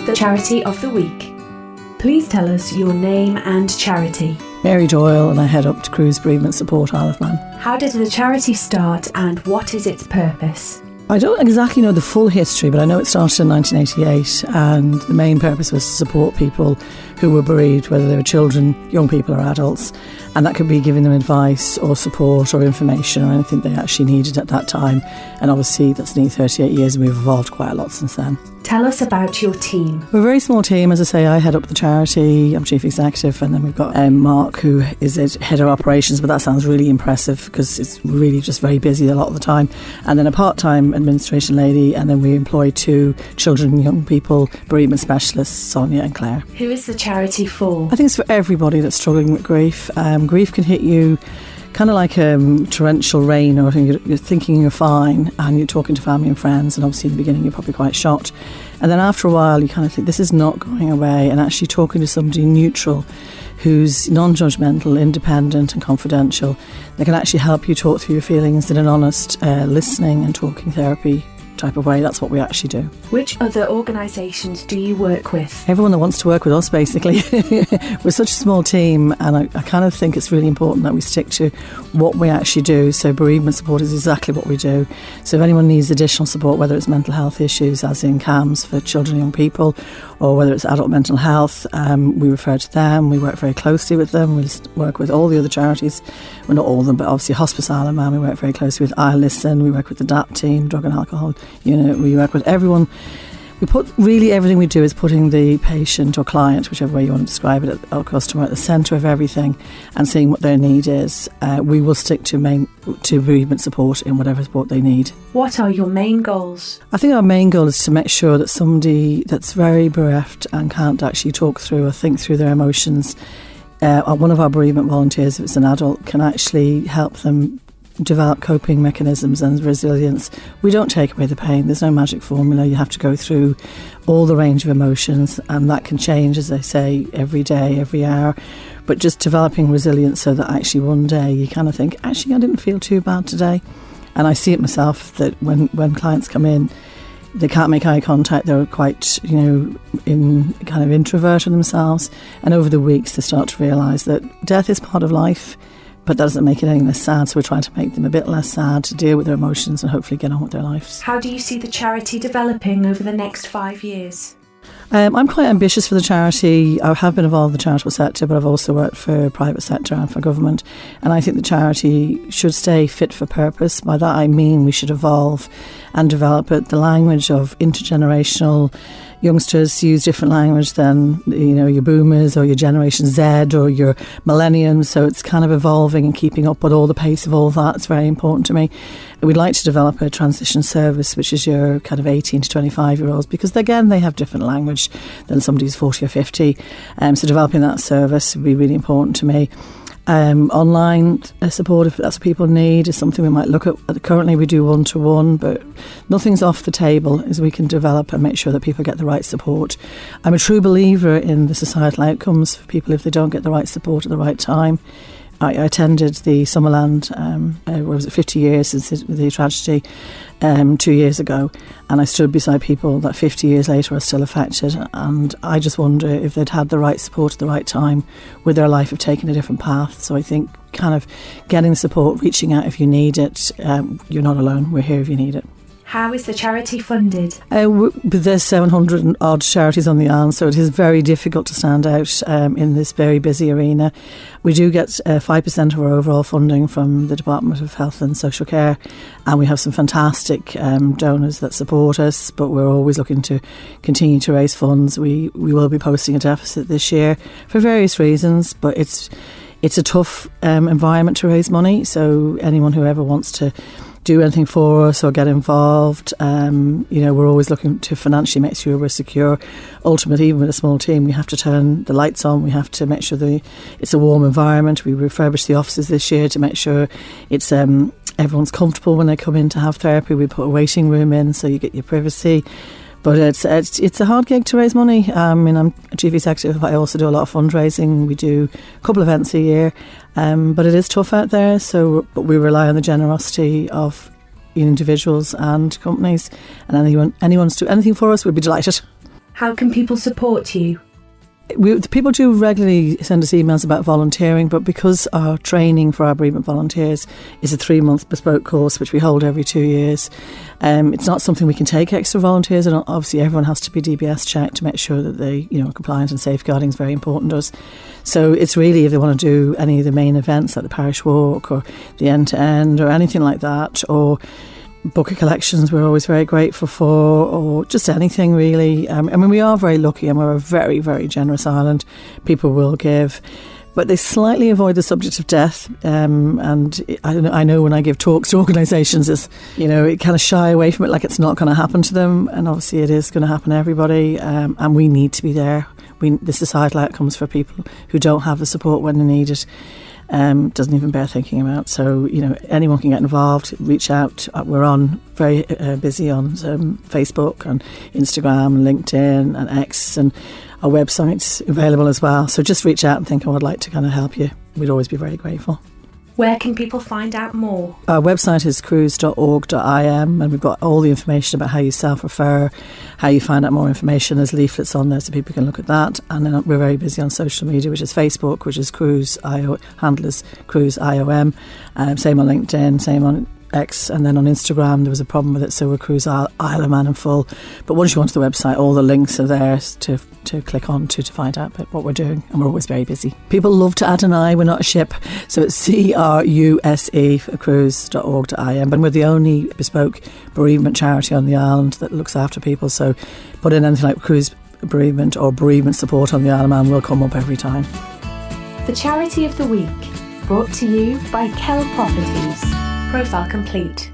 the Charity of the Week. Please tell us your name and charity. Mary Doyle, and I head up to Cruse Bereavement Support Isle of Man. How did the charity start and what is its purpose? I don't exactly know the full history, but I know it started in 1988, and the main purpose was to support people who were bereaved, whether they were children, young people or adults, and that could be giving them advice or support or information or anything they actually needed at that time. And obviously that's nearly 38 years and we've evolved quite a lot since then. Tell us about your team. We're a very small team, as I say. I head up the charity, I'm chief executive, and then we've got Mark, who is head of operations, but that sounds really impressive because it's really just very busy a lot of the time. And then a part-time administration lady, and then we employ 2 children and young people bereavement specialists, Sonia and Claire. Who is the charity for? I think it's for everybody that's struggling with grief. Grief can hit you kind of like torrential rain, or you're thinking you're fine and you're talking to family and friends, and obviously in the beginning you're probably quite shocked, and then after a while you kind of think this is not going away, and actually talking to somebody neutral who's non-judgmental, independent and confidential, they can actually help you talk through your feelings in an honest listening and talking therapy type of way. That's what we actually do. Which other organisations do you work with? Everyone that wants to work with us, basically. We're such a small team, and I kind of think it's really important that we stick to what we actually do. So bereavement support is exactly what we do. So if anyone needs additional support, whether it's mental health issues, as in CAMS for children and young people, or whether it's adult mental health, we refer to them. We work very closely with them. We work with all the other charities. Well, not all of them, but obviously Hospice Isle of Man, we work very closely with. I Listen, we work with the DAP team, Drug and Alcohol Unit. We work with everyone. We put really everything we do is putting the patient or client, whichever way you want to describe it, our customer at the centre of everything, and seeing what their need is. We will stick to bereavement support in whatever support they need. What are your main goals? I think our main goal is to make sure that somebody that's very bereft and can't actually talk through or think through their emotions, one of our bereavement volunteers, if it's an adult, can actually help them develop coping mechanisms and resilience. We don't take away the pain. There's no magic formula. You have to go through all the range of emotions, and that can change, as I say, every day, every hour. But just developing resilience so that actually one day you kind of think, actually I didn't feel too bad today. And I see it myself that when clients come in, they can't make eye contact. They're quite, kind of introverted themselves. And over the weeks, they start to realise that death is part of life, but that doesn't make it any less sad. So we're trying to make them a bit less sad, to deal with their emotions and hopefully get on with their lives. How do you see the charity developing over the next 5 years? I'm quite ambitious for the charity. I have been involved in the charitable sector, but I've also worked for private sector and for government. And I think the charity should stay fit for purpose. By that I mean we should evolve and develop it. The language of intergenerational youngsters use different language than your boomers or your Generation Z or your millenniums, so it's kind of evolving and keeping up with all the pace of all that. It's very important to me. We'd like to develop a transition service, which is your kind of 18 to 25 year olds, because again they have different language than somebody who's 40 or 50, so developing that service would be really important to me. Online support, if that's what people need, is something we might look at. Currently we do one-to-one, but nothing's off the table as we can develop and make sure that people get the right support. I'm a true believer in the societal outcomes for people if they don't get the right support at the right time. I attended the Summerland, 50 years since the tragedy, 2 years ago, and I stood beside people that 50 years later are still affected, and I just wonder if they'd had the right support at the right time, would their life have taken a different path. So I think kind of getting the support, reaching out if you need it, you're not alone, we're here if you need it. How is the charity funded? There's 700 and odd charities on the island, so it is very difficult to stand out in this very busy arena. We do get 5% of our overall funding from the Department of Health and Social Care, and we have some fantastic donors that support us, but we're always looking to continue to raise funds. We will be posting a deficit this year for various reasons, but it's a tough environment to raise money, so anyone who ever wants to do anything for us or get involved, we're always looking to financially make sure we're secure. Ultimately, even with a small team, we have to turn the lights on, we have to make sure that it's a warm environment. We refurbished the offices this year to make sure it's everyone's comfortable when they come in to have therapy. We put a waiting room in so you get your privacy. But it's a hard gig to raise money. I'm a chief executive. I also do a lot of fundraising. We do a couple of events a year, but it is tough out there. But we rely on the generosity of individuals and companies, and anyone to do anything for us, we'd be delighted. How can people support you? People do regularly send us emails about volunteering, but because our training for our bereavement volunteers is a 3-month bespoke course which we hold every 2 years, it's not something we can take extra volunteers, and obviously everyone has to be DBS checked to make sure that they are compliant, and safeguarding is very important to us. So it's really, if they want to do any of the main events like the parish walk or the end-to-end or anything like that, or book collections we're always very grateful for, or just anything really. We are very lucky, and we're a very, very generous island. People will give, but they slightly avoid the subject of death. And I know when I give talks to organisations, it kind of shy away from it, like it's not going to happen to them. And obviously it is going to happen to everybody, and we need to be there. The societal outcomes for people who don't have the support when they need it doesn't even bear thinking about. So, anyone can get involved, reach out. We're on very busy on Facebook and Instagram and LinkedIn and X, and our website's available as well. So just reach out and think, I'd like to kind of help you. We'd always be very grateful. Where can people find out more? Our website is cruse.org.im, and we've got all the information about how you self-refer, how you find out more information. There's leaflets on there so people can look at that. And then we're very busy on social media, which is Facebook, which is Cruse, handle is Cruse IOM. Same on LinkedIn, same on X, and then on Instagram there was a problem with it, so we're Cruse Isle of Man in full. But once you go onto the website, all the links are there to click on to find out about what we're doing, and we're always very busy. People love to add an I, we're not a ship, so it's CRUSE for cruse.org.im, but we're the only bespoke bereavement charity on the island that looks after people, so put in anything like Cruse bereavement or bereavement support on the Isle of Man will come up every time. The Charity of the Week, brought to you by Kell Properties. Profile complete.